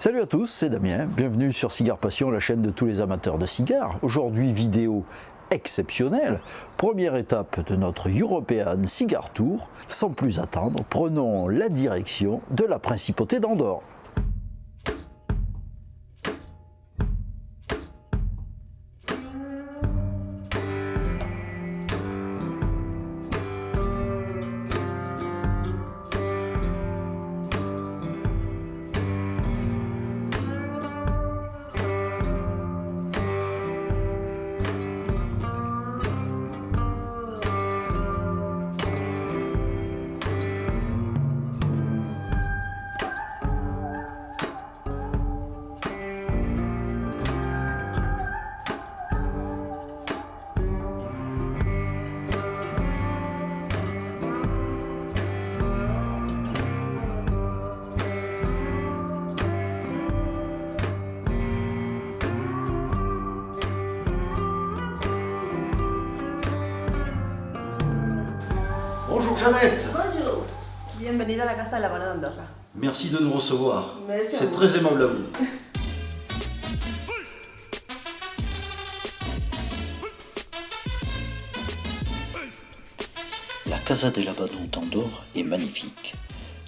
Salut à tous, c'est Damien, bienvenue sur Cigare Passion, la chaîne de tous les amateurs de cigares. Aujourd'hui, vidéo exceptionnelle, première étape de notre European Cigar Tour. Sans plus attendre, prenons la direction de la principauté d'Andorre. Bonjour Jeannette. Bonjour, bienvenida a la casa de la Bona d'Andorra. Merci de nous recevoir, Merci à c'est vous. très aimable à vous. La Casa de l'Abado d'Andorre est magnifique.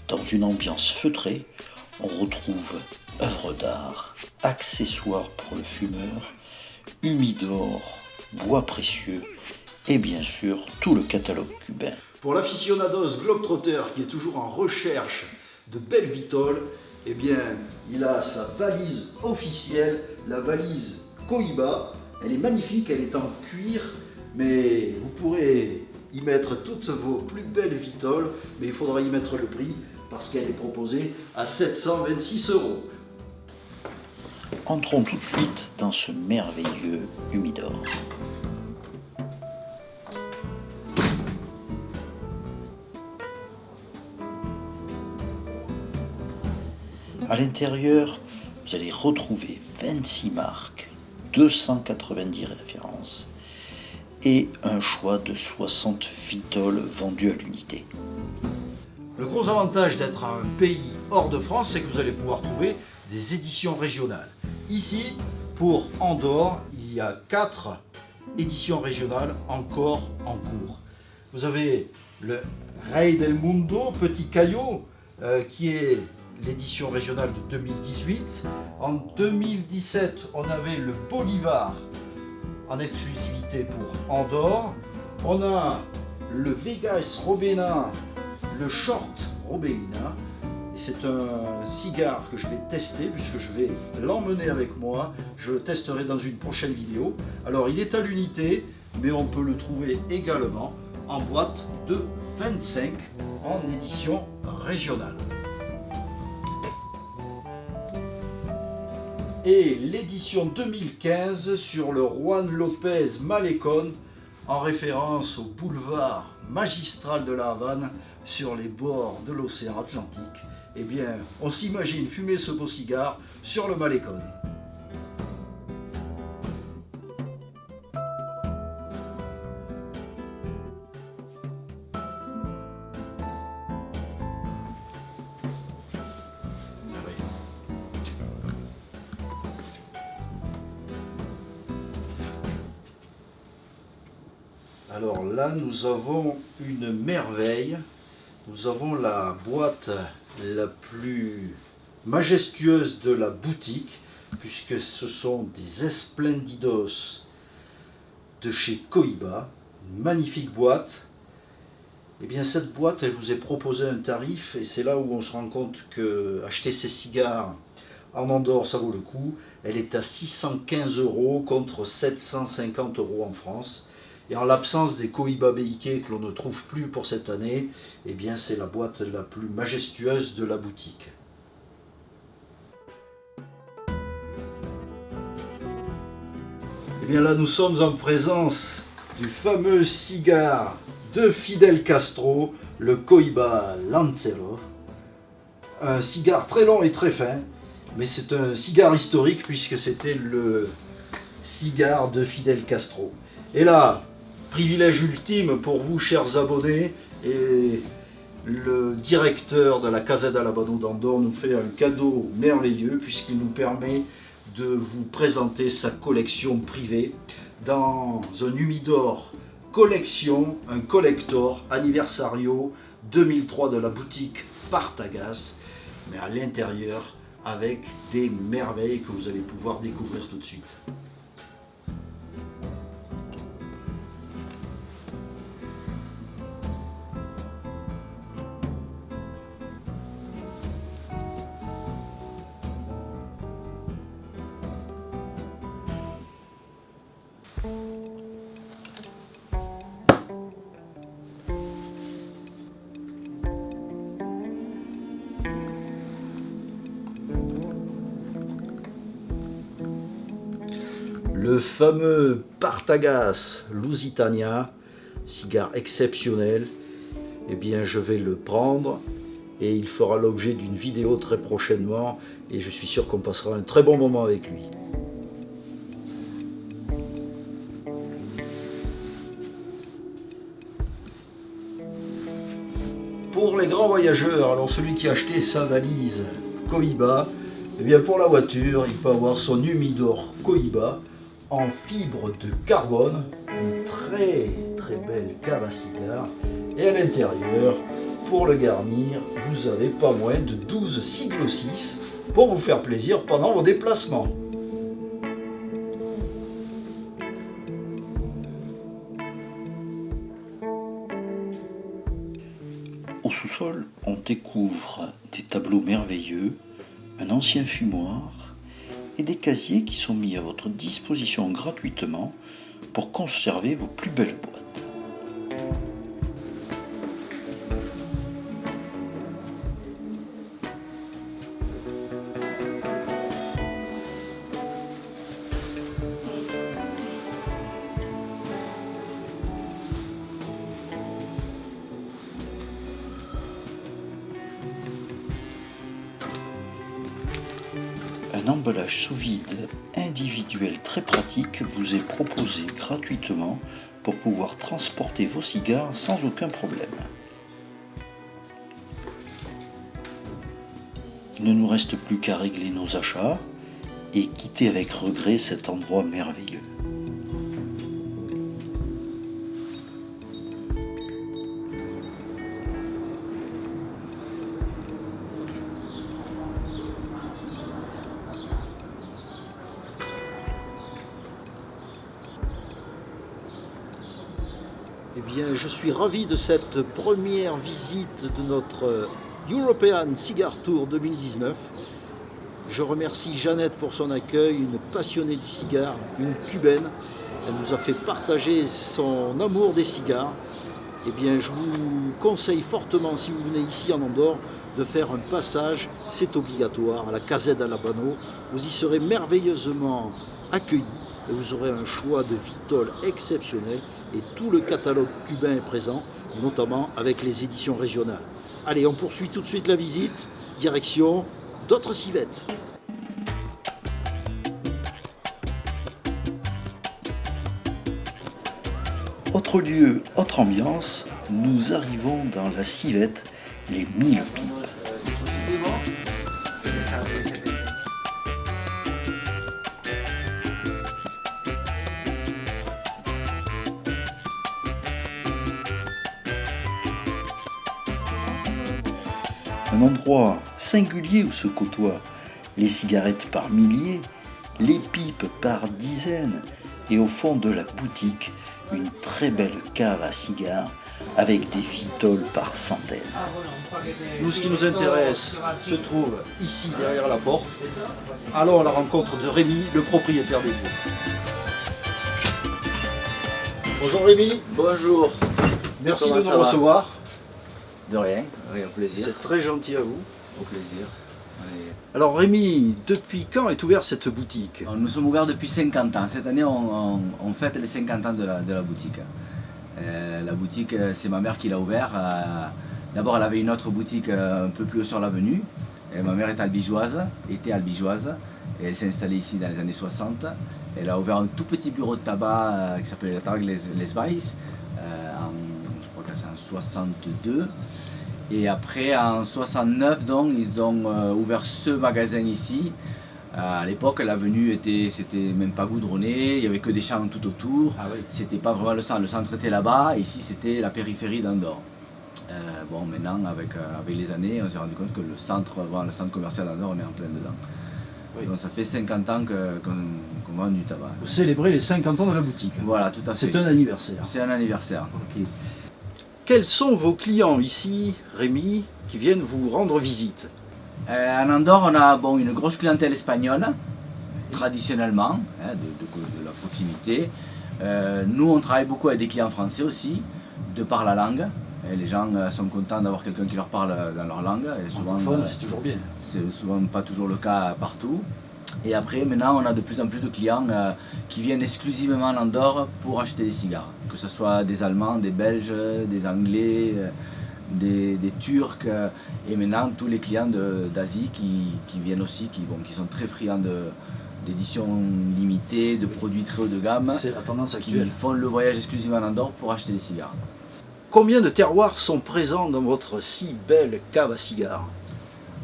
Dans une ambiance feutrée, on retrouve œuvres d'art, accessoires pour le fumeur, humidor, bois précieux et bien sûr tout le catalogue cubain. Pour l'aficionados globetrotter qui est toujours en recherche de belles vitoles, eh bien, il a sa valise officielle, la valise Cohiba. Elle est magnifique, elle est en cuir, mais vous pourrez y mettre toutes vos plus belles vitoles, mais il faudra y mettre le prix parce qu'elle est proposée à 726 €. Entrons tout de suite dans ce merveilleux humidor. À l'intérieur, vous allez retrouver 26 marques, 290 références et un choix de 60 vitoles vendues à l'unité. Le gros avantage d'être un pays hors de France, c'est que vous allez pouvoir trouver des éditions régionales. Ici, pour Andorre, il y a 4 éditions régionales encore en cours. Vous avez le Rey del Mundo, Petit Caillou, qui est l'édition régionale de 2018. En 2017, on avait le Bolivar en exclusivité pour Andorre. On a le Vegas Robena, le Short Robelina. C'est un cigare que je vais tester puisque je vais l'emmener avec moi. Je le testerai dans une prochaine vidéo. Alors il est à l'unité, mais on peut le trouver également en boîte de 25 en édition régionale. Et l'édition 2015 sur le Juan López Malecón en référence au boulevard magistral de la Havane sur les bords de l'océan Atlantique. Eh bien, on s'imagine fumer ce beau cigare sur le Malecón. Alors là, nous avons une merveille. Nous avons la boîte la plus majestueuse de la boutique, puisque ce sont des Esplendidos de chez Cohiba. Une magnifique boîte. Et bien cette boîte, elle vous est proposée un tarif, et c'est là où on se rend compte que acheter ces cigares en Andorre, ça vaut le coup. Elle est à 615 € contre 750 € en France. Et en l'absence des Cohiba BIK que l'on ne trouve plus pour cette année, eh bien c'est la boîte la plus majestueuse de la boutique. Eh bien là nous sommes en présence du fameux cigare de Fidel Castro, le Cohiba Lancero. Un cigare très long et très fin, mais c'est un cigare historique puisque c'était le cigare de Fidel Castro. Et là, privilège ultime pour vous, chers abonnés, et le directeur de la Casa della Bano d'Andorre nous fait un cadeau merveilleux puisqu'il nous permet de vous présenter sa collection privée dans un humidor collection, un collector anniversario 2003 de la boutique Partagas, mais à l'intérieur avec des merveilles que vous allez pouvoir découvrir tout de suite. Le fameux Partagas Lusitania, cigare exceptionnel, eh bien je vais le prendre et il fera l'objet d'une vidéo très prochainement et je suis sûr qu'on passera un très bon moment avec lui. Pour les grands voyageurs, alors celui qui a acheté sa valise Cohiba, eh bien pour la voiture, il peut avoir son humidor Cohiba en fibre de carbone, une très belle cave à cigare, et à l'intérieur, pour le garnir, vous avez pas moins de 12 Siglo-6 pour vous faire plaisir pendant vos déplacements. Au sous-sol, on découvre des tableaux merveilleux, un ancien fumoir et des casiers qui sont mis à votre disposition gratuitement pour conserver vos plus belles boîtes. Un emballage sous vide individuel très pratique vous est proposé gratuitement pour pouvoir transporter vos cigares sans aucun problème. Il ne nous reste plus qu'à régler nos achats et quitter avec regret cet endroit merveilleux. Eh bien, je suis ravi de cette première visite de notre European Cigar Tour 2019. Je remercie Jeannette pour son accueil, une passionnée du cigare, une cubaine. Elle nous a fait partager son amour des cigares. Eh bien, je vous conseille fortement, si vous venez ici en Andorre, de faire un passage, c'est obligatoire, à la Casa della Bano. Vous y serez merveilleusement accueillis. Et vous aurez un choix de Vitol exceptionnel et tout le catalogue cubain est présent, notamment avec les éditions régionales. Allez, on poursuit tout de suite la visite, direction d'autres civettes. Autre lieu, autre ambiance, nous arrivons dans la civette Les 1000 pipes. Un endroit singulier où se côtoient les cigarettes par milliers, les pipes par dizaines, et au fond de la boutique, une très belle cave à cigares avec des vitoles par centaines. Nous, ce qui nous intéresse se trouve ici derrière la porte. Allons à la rencontre de Rémi, le propriétaire des lieux. Bonjour Rémi. Bonjour. Merci Comment de ça nous va? recevoir. De rien, avec un plaisir. C'est très gentil à vous. Au plaisir. Oui. Alors Rémi, depuis quand est ouverte cette boutique? Nous sommes ouverts depuis 50 ans. Cette année, on fête les 50 ans de la boutique. La boutique, c'est ma mère qui l'a ouverte. D'abord, elle avait une autre boutique un peu plus haut sur l'avenue. Ma mère était albigeoise, et elle s'est installée ici dans les années 60. Elle a ouvert un tout petit bureau de tabac qui s'appelait la Targ Les Bails, je crois que c'est en 62. Et après, en 69, donc, ils ont ouvert ce magasin ici. À l'époque, l'avenue c'était même pas goudronné, il n'y avait que des champs tout autour. Ah oui. C'était pas vraiment le centre était là-bas, et ici c'était la périphérie d'Andorre. Bon, maintenant, avec les années, on s'est rendu compte que le centre commercial d'Andorre, on est en plein dedans. Oui. Donc ça fait 50 ans qu'on vend du tabac. Vous célébrez les 50 ans de la boutique. Voilà, tout à fait. C'est un anniversaire. C'est un anniversaire. Ok. Quels sont vos clients ici, Rémi, qui viennent vous rendre visite? En Andorre, on a une grosse clientèle espagnole, traditionnellement, de la proximité. Nous, on travaille beaucoup avec des clients français aussi, de par la langue. Et les gens sont contents d'avoir quelqu'un qui leur parle dans leur langue. Et souvent, C'est toujours bien. c'est souvent pas toujours le cas partout. Et après, maintenant, on a de plus en plus de clients qui viennent exclusivement en Andorre pour acheter des cigares. Que ce soit des Allemands, des Belges, des Anglais, des Turcs. Et maintenant, tous les clients d'Asie qui viennent aussi, qui sont très friands d'éditions limitées, de produits très haut de gamme, C'est la tendance qui actuelle. font le voyage exclusivement en Andorre pour acheter des cigares. Combien de terroirs sont présents dans votre si belle cave à cigares?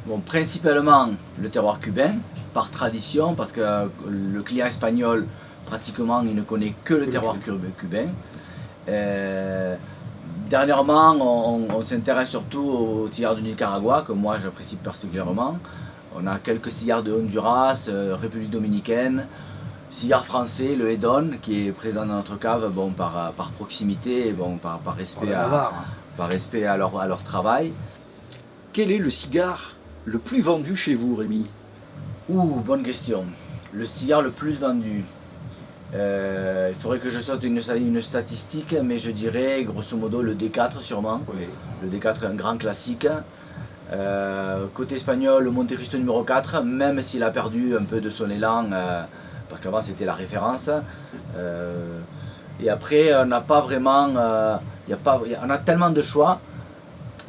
Bon, principalement le terroir cubain, par tradition, parce que le client espagnol, pratiquement, il ne connaît que le terroir cubain. Dernièrement, on s'intéresse surtout aux cigares du Nicaragua, que moi j'apprécie particulièrement. On a quelques cigares de Honduras, République dominicaine, cigares français, le Hedon, qui est présent dans notre cave par proximité, par respect, par respect à leur travail. Quel est le cigare le plus vendu chez vous, Rémi? Bonne question. Le cigare le plus vendu. Il faudrait que je sorte une statistique, mais je dirais grosso modo le D4 sûrement. Oui. Le D4 est un grand classique. Côté espagnol, le Monte Cristo numéro 4, même s'il a perdu un peu de son élan, parce qu'avant c'était la référence. Et après, on n'a pas vraiment. On a tellement de choix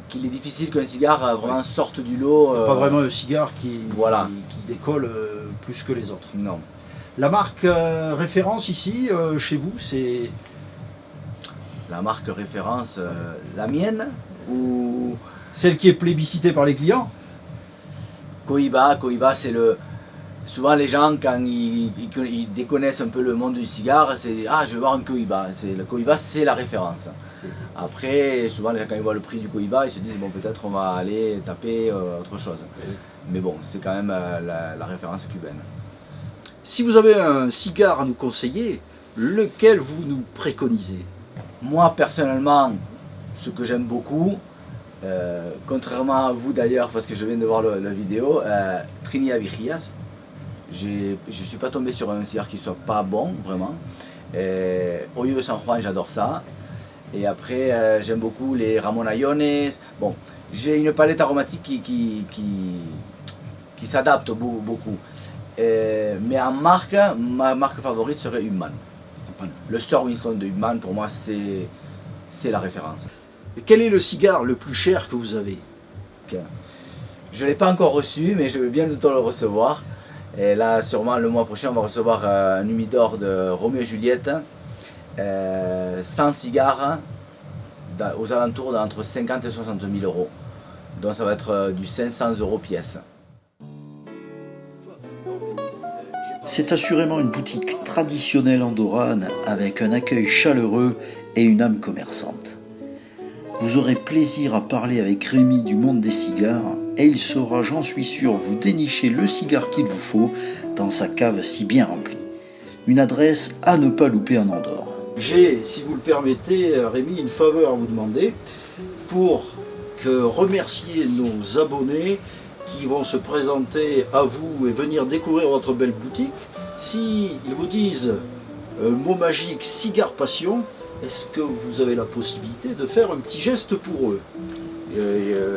qu'il est difficile qu'un cigare vraiment sorte du lot. Pas vraiment un cigare qui décolle plus que les autres. Non. La marque référence ici, chez vous, c'est... La marque référence, la mienne ou Celle qui est plébiscitée par les clients? Cohiba. Cohiba, c'est le. Souvent, les gens, quand ils déconnaissent un peu le monde du cigare, c'est ah, je vais voir un Cohiba. Le Cohiba, c'est la référence. Après, souvent, quand ils voient le prix du Cohiba, ils se disent bon, peut-être on va aller taper autre chose. Mais bon, c'est quand même la référence cubaine. Si vous avez un cigare à nous conseiller, lequel vous nous préconisez? Moi, personnellement, ce que j'aime beaucoup, contrairement à vous d'ailleurs, parce que je viens de voir la vidéo, Trinidad Vigías. Je ne suis pas tombé sur un cigare qui soit pas bon, vraiment. Hoyo de San Juan, j'adore ça. Et après, j'aime beaucoup les Ramon Allones. Bon, j'ai une palette aromatique qui s'adapte beaucoup. Mais en marque, ma marque favorite serait Hubman. Le Sir Winston de Hubman, pour moi, c'est la référence. Et quel est le cigare le plus cher que vous avez? Je ne l'ai pas encore reçu, mais je vais bientôt le recevoir. Et là, sûrement, le mois prochain, on va recevoir un humidor de Roméo et Juliette, 100 cigares, aux alentours d'entre 50 et 60 000 euros. Donc ça va être du 500 € pièce. C'est assurément une boutique traditionnelle andorrane avec un accueil chaleureux et une âme commerçante. Vous aurez plaisir à parler avec Rémi du monde des cigares et il saura, j'en suis sûr, vous dénicher le cigare qu'il vous faut dans sa cave si bien remplie. Une adresse à ne pas louper en Andorre. J'ai, si vous le permettez, Rémi, une faveur à vous demander pour que remercier nos abonnés qui vont se présenter à vous et venir découvrir votre belle boutique. S'ils vous disent mot magique cigare passion, est-ce que vous avez la possibilité de faire un petit geste pour eux?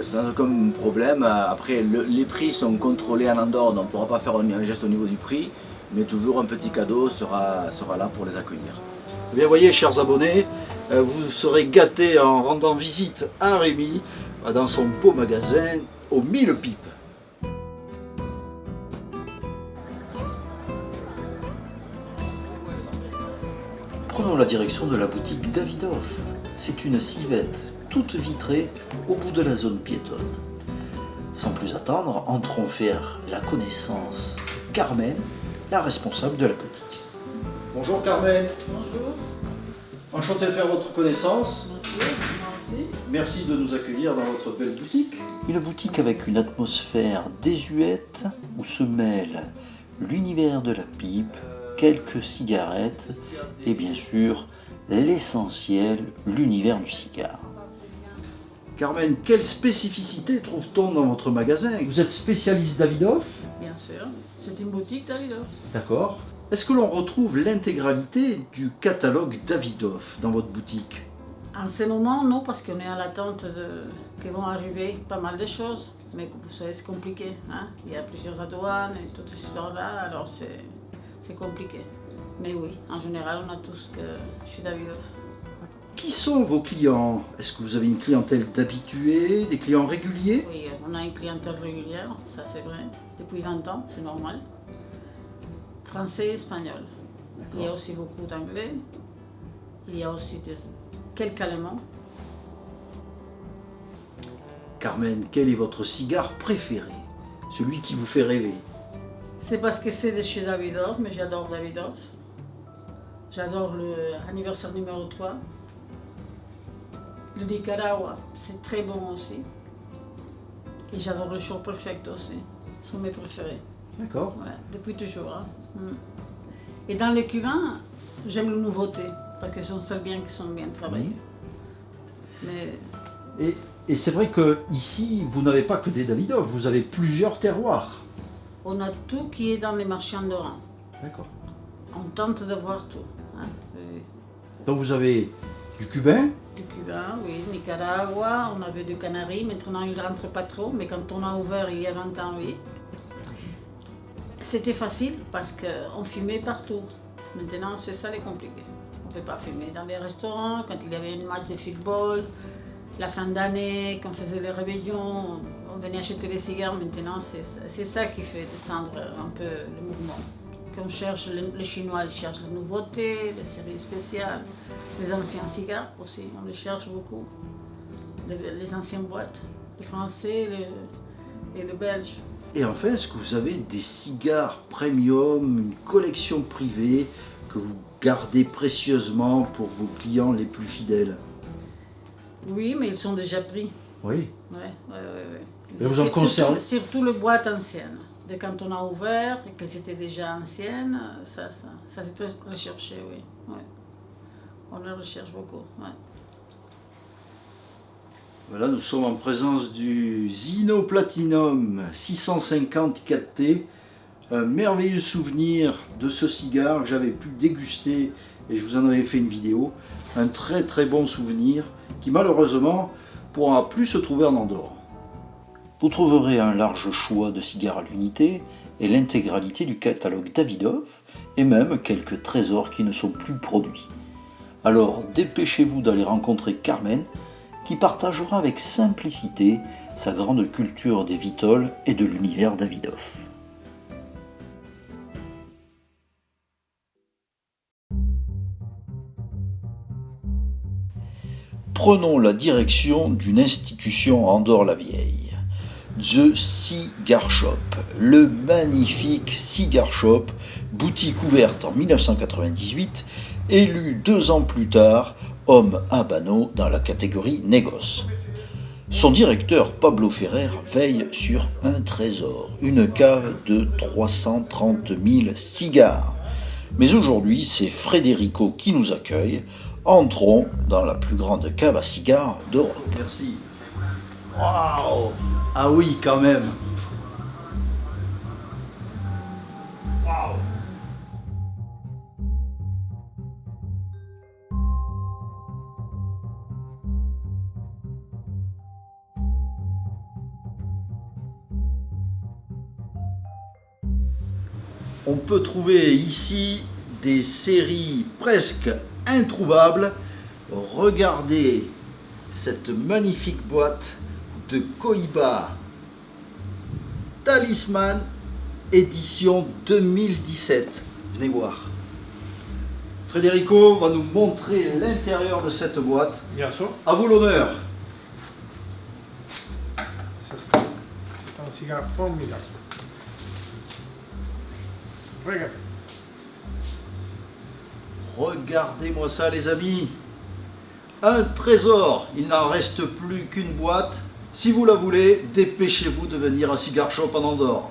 Sans aucun problème. Après, les prix sont contrôlés en Andorre, donc on ne pourra pas faire un geste au niveau du prix, mais toujours un petit cadeau sera là pour les accueillir. Eh bien, voyez, chers abonnés, vous serez gâtés en rendant visite à Rémi dans son beau magasin aux 1000 pipes. Prenons la direction de la boutique Davidoff. C'est une civette toute vitrée au bout de la zone piétonne. Sans plus attendre, entrons faire la connaissance de Carmen, la responsable de la boutique. Bonjour Carmen, Bonjour, enchanté de faire votre connaissance. monsieur, moi aussi. Merci de nous accueillir dans votre belle boutique. Une boutique avec une atmosphère désuète où se mêlent l'univers de la pipe, quelques cigarettes et bien sûr l'essentiel, l'univers du cigare. Carmen, quelle spécificité trouve-t-on dans votre magasin? Vous êtes spécialiste Davidoff? Bien sûr, c'est une boutique Davidoff. D'accord. Est-ce que l'on retrouve l'intégralité du catalogue Davidoff dans votre boutique? En ce moment, non, parce qu'on est à l'attente que vont arriver pas mal de choses. Mais vous savez, c'est compliqué. Hein? Il y a plusieurs douanes et toutes ces histoires-là, alors c'est compliqué. Mais oui, en général, on a tout ce que chez Davidoff. Qui sont vos clients? Est-ce que vous avez une clientèle d'habitués, des clients réguliers? Oui, on a une clientèle régulière, ça c'est vrai. Depuis 20 ans, c'est normal. Français et espagnol. Il y a aussi beaucoup d'anglais. Il y a aussi quelques allemands. Carmen, quel est votre cigare préféré? Celui qui vous fait rêver? C'est parce que c'est de chez Davidoff, mais j'adore Davidoff. J'adore l'anniversaire numéro 3. Le Nicaragua, c'est très bon aussi. Et j'adore le Short Perfect aussi. Ce sont mes préférés. D'accord. Ouais, depuis toujours. Hein. Et dans les cubains, j'aime les nouveautés, parce que ce sont celles bien qui sont bien travaillées. Mais Et c'est vrai que ici, vous n'avez pas que des Davidoff, vous avez plusieurs terroirs. on a tout qui est dans les marchands d'Oran. D'accord. On tente de voir tout. Hein. Donc vous avez du cubain, Du Cubain, oui, Nicaragua, on avait du Canari, maintenant il ne rentre pas trop, mais quand on a ouvert il y a 20 ans, oui. C'était facile parce qu'on fumait partout. Maintenant, c'est ça les compliqué. On ne peut pas fumer dans les restaurants, quand il y avait une match de football, la fin d'année, quand on faisait les réveillons, on venait acheter des cigares. Maintenant, c'est ça qui fait descendre un peu le mouvement. Qu'on cherche, les Chinois ils cherchent les nouveautés, les séries spéciales, les anciens cigares aussi, on les cherche beaucoup. Les anciennes boîtes, les Français et les Belges. et enfin, est-ce que vous avez des cigares premium, une collection privée que vous gardez précieusement pour vos clients les plus fidèles? Oui, mais ils sont déjà pris. Oui. Ouais. Et vous en conservez? Surtout les boîtes anciennes. Dès quand on a ouvert et que c'était déjà ancienne, ça c'était recherché, oui. Ouais. On le recherche beaucoup. Ouais. Voilà, nous sommes en présence du Zino Platinum 650 4T. Un merveilleux souvenir de ce cigare que j'avais pu déguster et je vous en avais fait une vidéo. Un très très bon souvenir qui malheureusement pourra plus se trouver en Andorre. Vous trouverez un large choix de cigares à l'unité et l'intégralité du catalogue Davidoff et même quelques trésors qui ne sont plus produits. Alors dépêchez-vous d'aller rencontrer Carmen qui partagera avec simplicité sa grande culture des vitoles et de l'univers Davidoff. Prenons la direction d'une institution à Andorre-la-Vieille, The Cigar Shop, le magnifique Cigar Shop, boutique ouverte en 1998, élu 2 ans plus tard homme habano dans la catégorie négoce. Son directeur Pablo Ferrer veille sur un trésor, une cave de 330 000 cigares. Mais aujourd'hui, c'est Federico qui nous accueille. Entrons dans la plus grande cave à cigares d'Europe. Merci. Waouh! Ah oui, quand même. Waouh! On peut trouver ici des séries presque introuvables. Regardez cette magnifique boîte de Cohiba Talisman édition 2017. Venez voir. Federico va nous montrer l'intérieur de cette boîte. Bien sûr. À vous l'honneur. cigare formidable. Regardez. Regardez-moi ça les amis. Un trésor, il n'en reste plus qu'une boîte. Si vous la voulez, dépêchez-vous de venir à Cigar Shop en Andorre.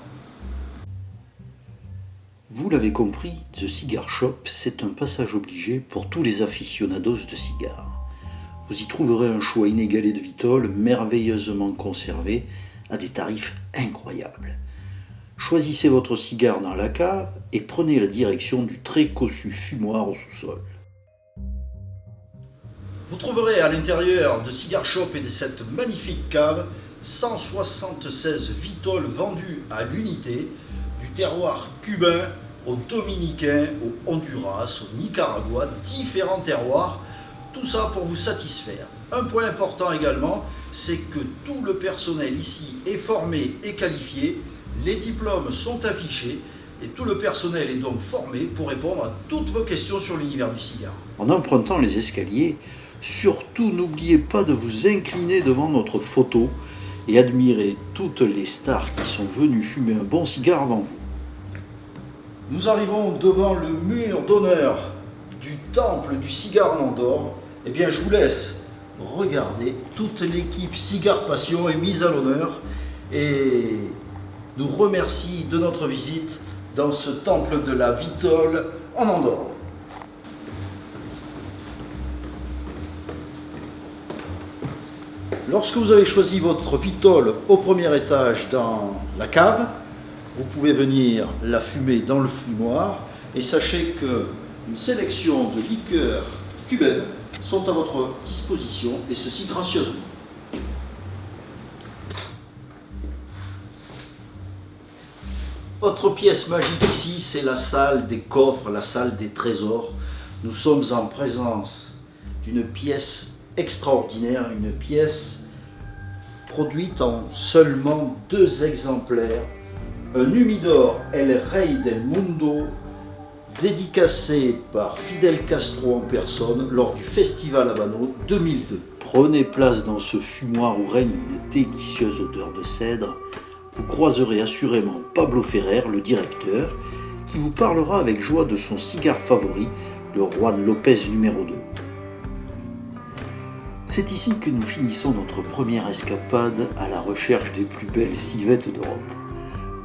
Vous l'avez compris, The Cigar Shop, c'est un passage obligé pour tous les aficionados de cigares. Vous y trouverez un choix inégalé de vitoles, merveilleusement conservés, à des tarifs incroyables. Choisissez votre cigare dans la cave et prenez la direction du très cossu fumoir au sous-sol. Vous trouverez à l'intérieur de Cigar Shop et de cette magnifique cave 176 vitoles vendues à l'unité, du terroir cubain au dominicain, au Honduras, au Nicaragua, différents terroirs, tout ça pour vous satisfaire. Un point important également, c'est que tout le personnel ici est formé et qualifié, les diplômes sont affichés et tout le personnel est donc formé pour répondre à toutes vos questions sur l'univers du cigare. En empruntant les escaliers, surtout n'oubliez pas de vous incliner devant notre photo et admirer toutes les stars qui sont venues fumer un bon cigare avant vous. Nous arrivons devant le mur d'honneur du temple du cigare en Andorre. Eh bien, je vous laisse regarder. Toute l'équipe Cigare Passion est mise à l'honneur et nous remercie de notre visite dans ce temple de la Vitole en Andorre. Lorsque vous avez choisi votre Vitole au premier étage dans la cave, vous pouvez venir la fumer dans le fumoir et sachez qu'une sélection de liqueurs cubaines sont à votre disposition et ceci gracieusement. Autre pièce magique ici, c'est la salle des coffres, la salle des trésors. Nous sommes en présence d'une pièce extraordinaire, une pièce produite en seulement 2 exemplaires. Un Humidor El Rey del Mundo, dédicacé par Fidel Castro en personne lors du Festival Habano 2002. Prenez place dans ce fumoir où règne une délicieuse odeur de cèdre. Vous croiserez assurément Pablo Ferrer, le directeur, qui vous parlera avec joie de son cigare favori, le Juan Lopez numéro 2. C'est ici que nous finissons notre première escapade à la recherche des plus belles civettes d'Europe.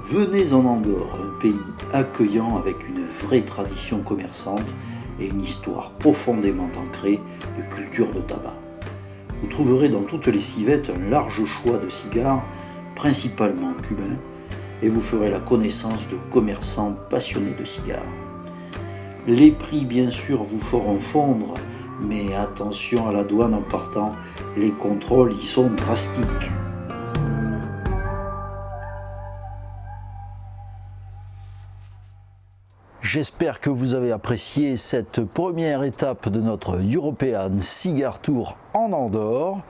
Venez en Andorre, un pays accueillant avec une vraie tradition commerçante et une histoire profondément ancrée de culture de tabac. Vous trouverez dans toutes les civettes un large choix de cigares, principalement cubains, et vous ferez la connaissance de commerçants passionnés de cigares. Les prix, bien sûr, vous feront fondre, mais attention à la douane en partant, les contrôles y sont drastiques. J'espère que vous avez apprécié cette première étape de notre European Cigar Tour en Andorre.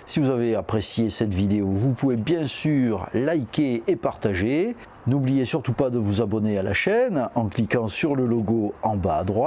Si vous avez apprécié cette vidéo, vous pouvez bien sûr liker et partager. N'oubliez surtout pas de vous abonner à la chaîne en cliquant sur le logo en bas à droite.